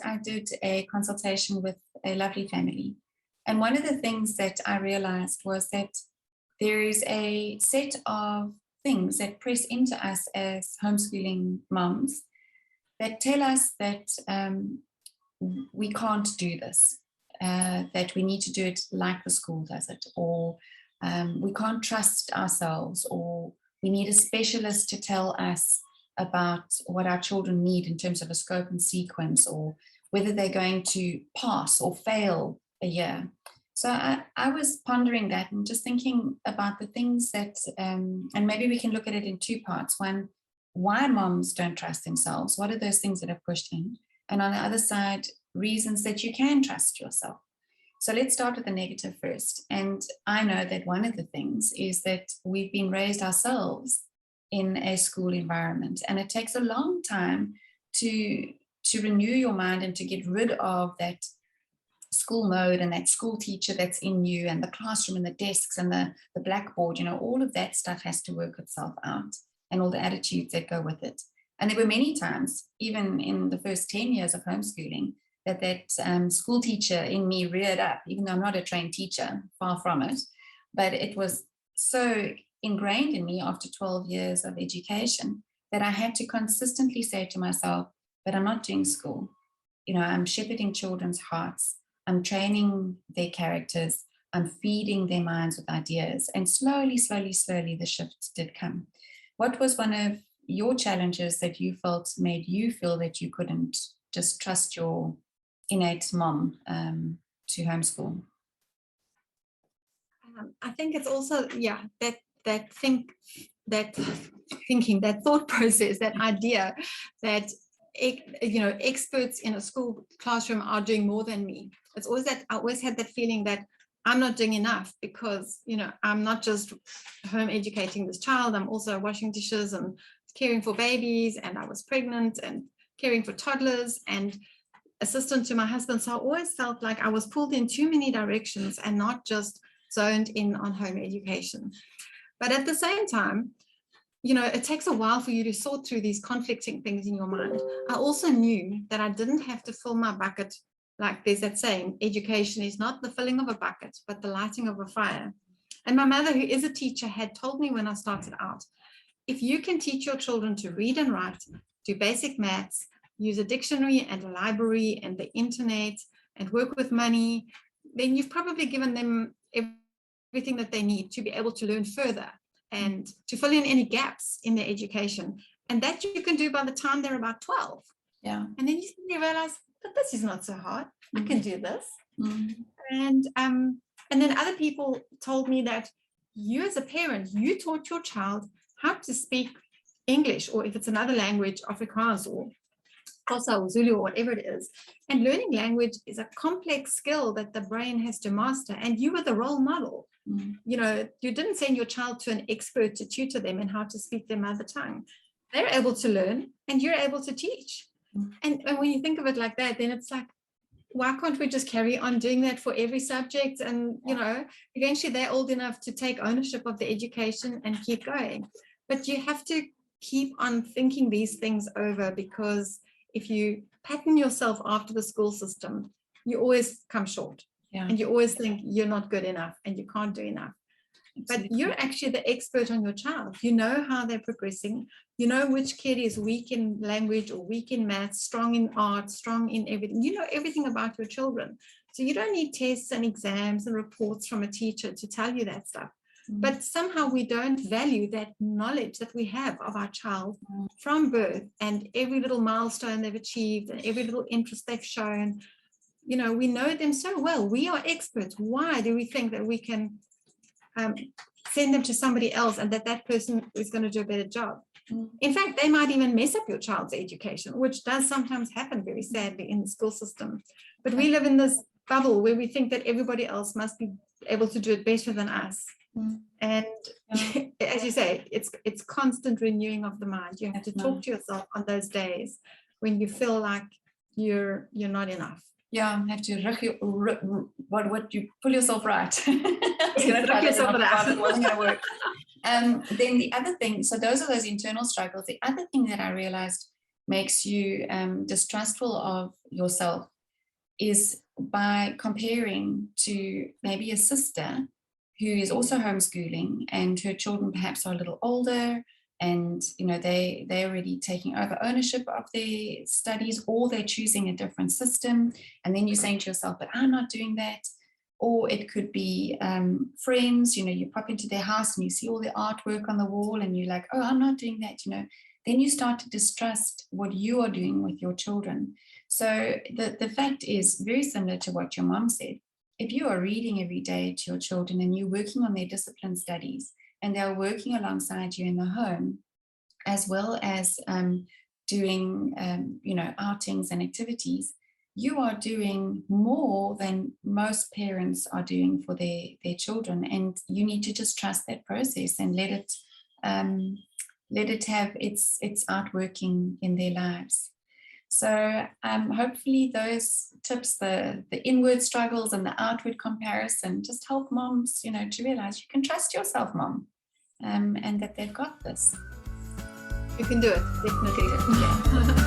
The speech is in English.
I did a consultation with a lovely family. And one of the things that I realized was that there is a set of things that press into us as homeschooling moms that tell us that we can't do this, that we need to do it like the school does it, or we can't trust ourselves, or we need a specialist to tell us about what our children need in terms of a scope and sequence, or whether they're going to pass or fail a year. So I was pondering that and just thinking about the things that, and maybe we can look at it in two parts. One, why moms don't trust themselves. What are those things that are pushed in? And on the other side, reasons that you can trust yourself. So let's start with the negative first. And I know that one of the things is that we've been raised ourselves in a school environment, and it takes a long time to renew your mind and to get rid of that school mode and that school teacher that's in you, and the classroom and the desks and the blackboard. All of that stuff has to work itself out, and all the attitudes that go with it. And there were many times, even in the first 10 years of homeschooling, that school teacher in me reared up, even though I'm not a trained teacher, far from it. But it was so ingrained in me after 12 years of education that I had to consistently say to myself, but I'm not doing school. I'm shepherding children's hearts. I'm training their characters. I'm feeding their minds with ideas. And slowly, the shift did come. What was one of your challenges that you felt made you feel that you couldn't just trust your innate mom to homeschool? I think it's also, that thinking, that thought process, that idea that experts in a school classroom are doing more than me. It's always that I always had that feeling that I'm not doing enough because I'm not just home educating this child, I'm also washing dishes and caring for babies, and I was pregnant and caring for toddlers and assistant to my husband. So I always felt like I was pulled in too many directions and not just zoned in on home education. But at the same time, it takes a while for you to sort through these conflicting things in your mind. I also knew that I didn't have to fill my bucket. Like there's that saying, education is not the filling of a bucket, but the lighting of a fire. And my mother, who is a teacher, had told me when I started out, if you can teach your children to read and write, do basic maths, use a dictionary and a library and the internet and work with money, then you've probably given them everything that they need to be able to learn further and to fill in any gaps in their education. And that you can do by the time they're about 12. Yeah. And then you suddenly realize, but this is not so hard. I can do this. And then other people told me that you as a parent, you taught your child how to speak English, or if it's another language, Afrikaans or Xhosa or Zulu or whatever it is. And learning language is a complex skill that the brain has to master. And you were the role model. You didn't send your child to an expert to tutor them in how to speak their mother tongue. They're able to learn and you're able to teach. And when you think of it like that, then it's like, why can't we just carry on doing that for every subject? And, eventually they're old enough to take ownership of the education and keep going. But you have to keep on thinking these things over, because if you pattern yourself after the school system, you always come short. Yeah. And you always think you're not good enough and you can't do enough. Absolutely. But you're actually the expert on your child. You know how they're progressing. You know which kid is weak in language or weak in maths, strong in art, strong in everything. You know everything about your children. So you don't need tests and exams and reports from a teacher to tell you that stuff. But somehow we don't value that knowledge that we have of our child from birth, and every little milestone they've achieved and every little interest they've shown. We know them so well. We are experts. Why do we think that we can send them to somebody else and that person is going to do a better job? In fact, they might even mess up your child's education, which does sometimes happen very sadly in the school system. But we live in this bubble where we think that everybody else must be able to do it better than us. And as you say, it's constant renewing of the mind. You have to talk to yourself on those days when you feel like you're not enough. Yeah, you have to what you pull yourself right. It wasn't going to work. Then the other thing, so those are those internal struggles. The other thing that I realized makes you distrustful of yourself is by comparing to maybe a sister who is also homeschooling, and her children perhaps are a little older, and they're already taking over ownership of their studies, or they're choosing a different system, and then you're saying to yourself, but I'm not doing that. Or it could be friends, you pop into their house and you see all the artwork on the wall and you're like, oh, I'm not doing that. Then you start to distrust what you are doing with your children. So the fact is very similar to what your mom said. If you are reading every day to your children and you're working on their discipline studies, and they're working alongside you in the home, as well as doing outings and activities, you are doing more than most parents are doing for their children, and you need to just trust that process and let it have its outworking in their lives. So hopefully those tips, the inward struggles and the outward comparison, just help moms, to realize you can trust yourself, mom, and that they've got this. You can do it, definitely. Yeah.